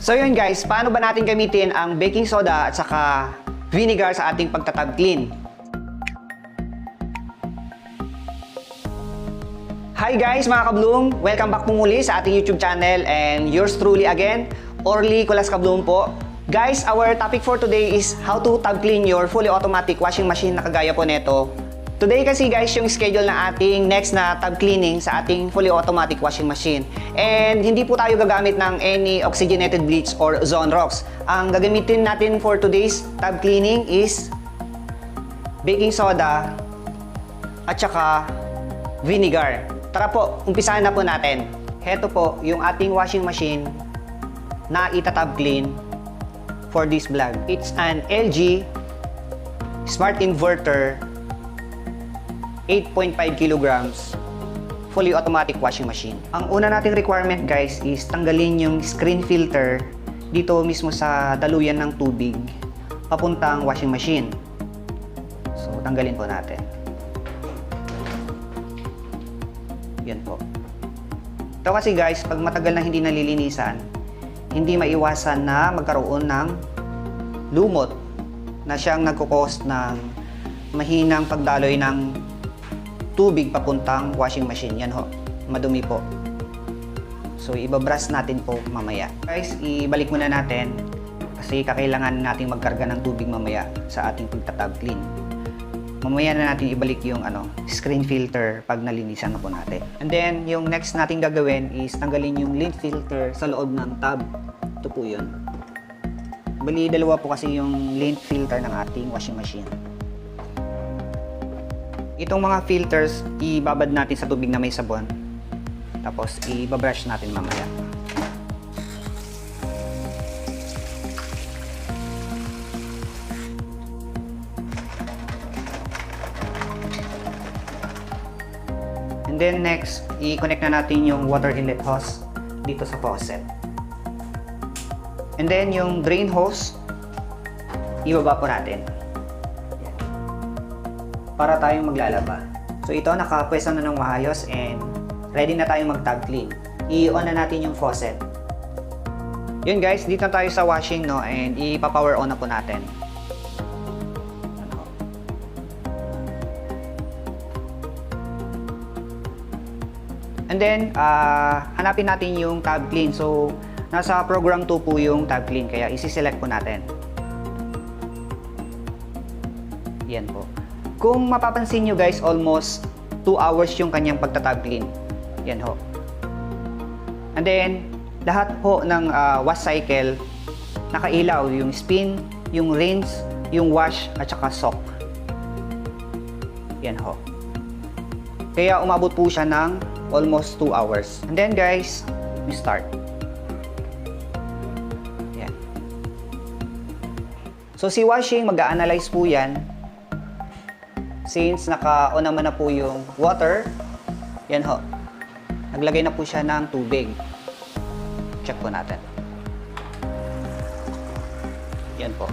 So yun guys, paano ba natin gamitin ang baking soda at saka vinegar sa ating pagtatab clean? Hi guys mga kabloom! Welcome back po muli sa ating YouTube channel and yours truly again, Orly Kulas Kabloom po. Guys, our topic for today is how to tab clean your fully automatic washing machine na kagaya po neto. Today kasi guys yung schedule na ating next na tab cleaning sa ating fully automatic washing machine. And hindi po tayo gagamit ng any oxygenated bleach or ozone rocks. Ang gagamitin natin for today's tab cleaning is baking soda at saka vinegar. Tara po, umpisahan na po natin. Heto po yung ating washing machine na itatab clean for this vlog. It's an LG Smart Inverter 8.5 kilograms fully automatic washing machine. Ang una nating requirement guys is tanggalin yung screen filter dito mismo sa daluyan ng tubig papuntang washing machine. So tanggalin po natin. Yan po. Ito kasi guys, pag matagal na hindi nalilinisan, hindi maiwasan na magkaroon ng lumot na siyang nagkukos ng mahinang pagdaloy ng tubig papuntang washing machine. Yan ho, madumi po. So ibabrush natin po mamaya. Guys, ibalik muna natin kasi kakailangan nating magkarga ng tubig mamaya sa ating pagtatab clean. Mamaya na natin ibalik yung screen filter pag nalinisan na po natin. And then yung next natin gagawin is tanggalin yung lint filter sa loob ng tub. Ito po yun. Bali dalawa po kasi yung lint filter ng ating washing machine. Itong mga filters, ibabad natin sa tubig na may sabon. Tapos, ibabrush natin mamaya. And then next, i-connect na natin yung water inlet hose dito sa faucet. And then yung drain hose, ibaba po natin para tayong maglalaba. So ito, nakapwesto na ng maayos and ready na tayong mag-tab clean. I-on na natin yung faucet. Yun guys, dito na tayo sa washing and ipa-power on na po natin. And then, hanapin natin yung tab clean. So, nasa program 2 po yung tab clean, kaya isi-select po natin. Yan po. Kung mapapansin nyo guys, almost 2 hours yung kanyang pagtatab clean. Yan ho. And then, lahat ho ng wash cycle, nakailaw yung spin, yung rinse, yung wash, at saka soak. Yan ho. Kaya umabot po siya ng almost 2 hours. And then guys, we start. Yan. So si washing, mag-a-analyze po yan. Since naka-on naman na po yung water, yan ho. Naglagay na po siya ng tubig. Check po natin. Yan po.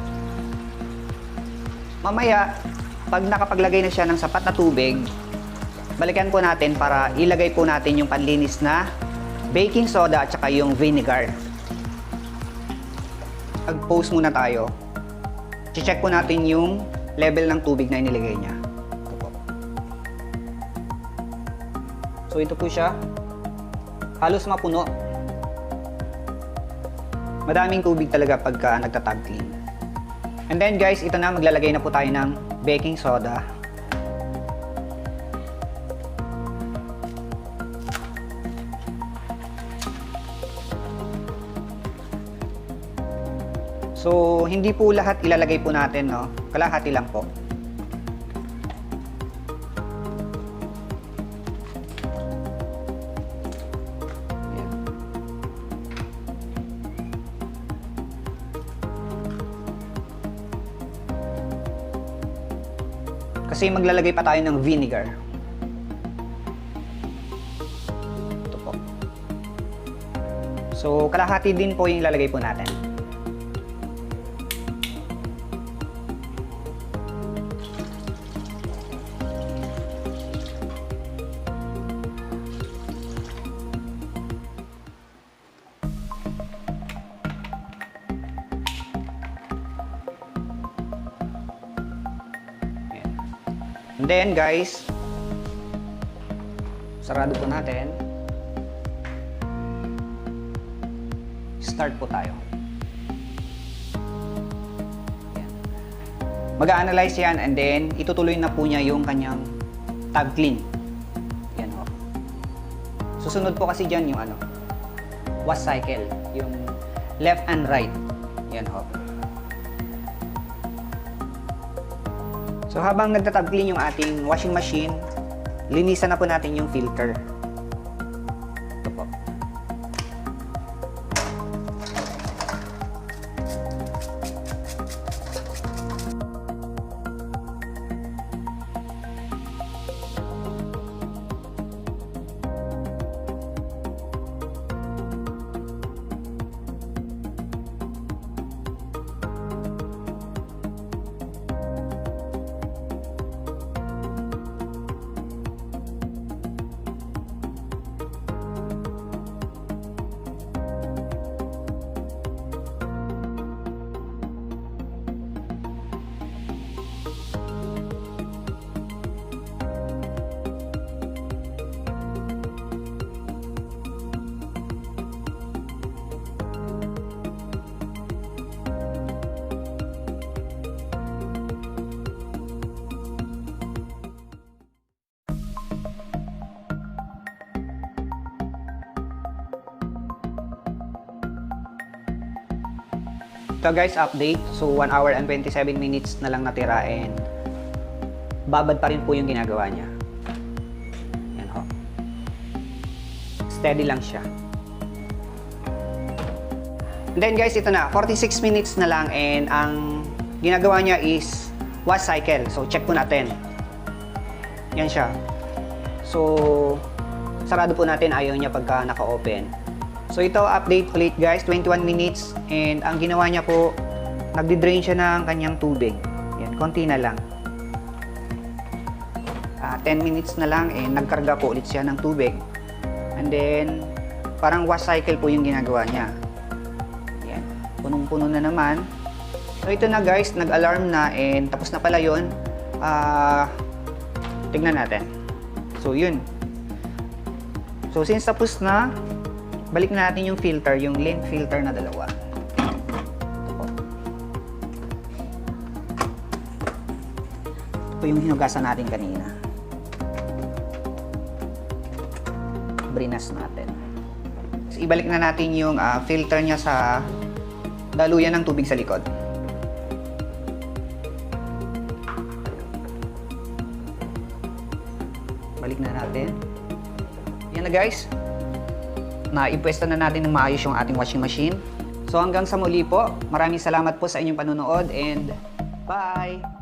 Mamaya, pag nakapaglagay na siya ng sapat na tubig, balikan po natin para ilagay po natin yung panlinis na baking soda at saka yung vinegar. Mag-pause muna tayo. I-check po natin yung level ng tubig na inilagay niya. So ito po siya. Halos mapuno. Madaming tubig talaga pagka nagtatab clean. And then guys, ito na, maglalagay na po tayo ng baking soda. So, hindi po lahat ilalagay po natin, kalahati lang po. Ayan. Kasi maglalagay pa tayo ng vinegar. Ito po. So, kalahati din po yung ilalagay po natin. And then guys, sarado po natin. Start po tayo. Mag-a-analyze yan and then itutuloy na po niya yung kanyang tab clean. Yan ho. Susunod po kasi dyan yung wash cycle, yung left and right. Yan ho. So habang nagta-tab clean yung ating washing machine, linisan na po natin yung filter. Ito po. Ito guys, update. So 1 hour and 27 minutes na lang natira and babad pa rin po yung ginagawa niya. Yan ho. Steady lang siya. And then guys, ito na. 46 minutes na lang and ang ginagawa niya is wash cycle. So check po natin. Yan siya. So sarado po natin, ayaw niya pagka naka-open. So ito, update ulit guys, 21 minutes and ang ginawa niya po, nagdi-drain siya ng kanyang tubig. Yan, konti na lang. 10 minutes na lang and nagkarga po ulit siya ng tubig. And then, parang wash cycle po yung ginagawa niya. Yan, punong-puno na naman. So ito na guys, nag-alarm na and tapos na pala yun. Tignan natin. So yun. So since tapos na, balik na natin yung filter, yung lint filter na dalawa. Ito yung hinugasan natin kanina. Brinas natin. So, ibalik na natin yung filter niya sa daluyan ng tubig sa likod. Balik na natin. Yan na guys. Naipwesta na natin ng maayos yung ating washing machine. So hanggang sa muli po, maraming salamat po sa inyong panonood and bye!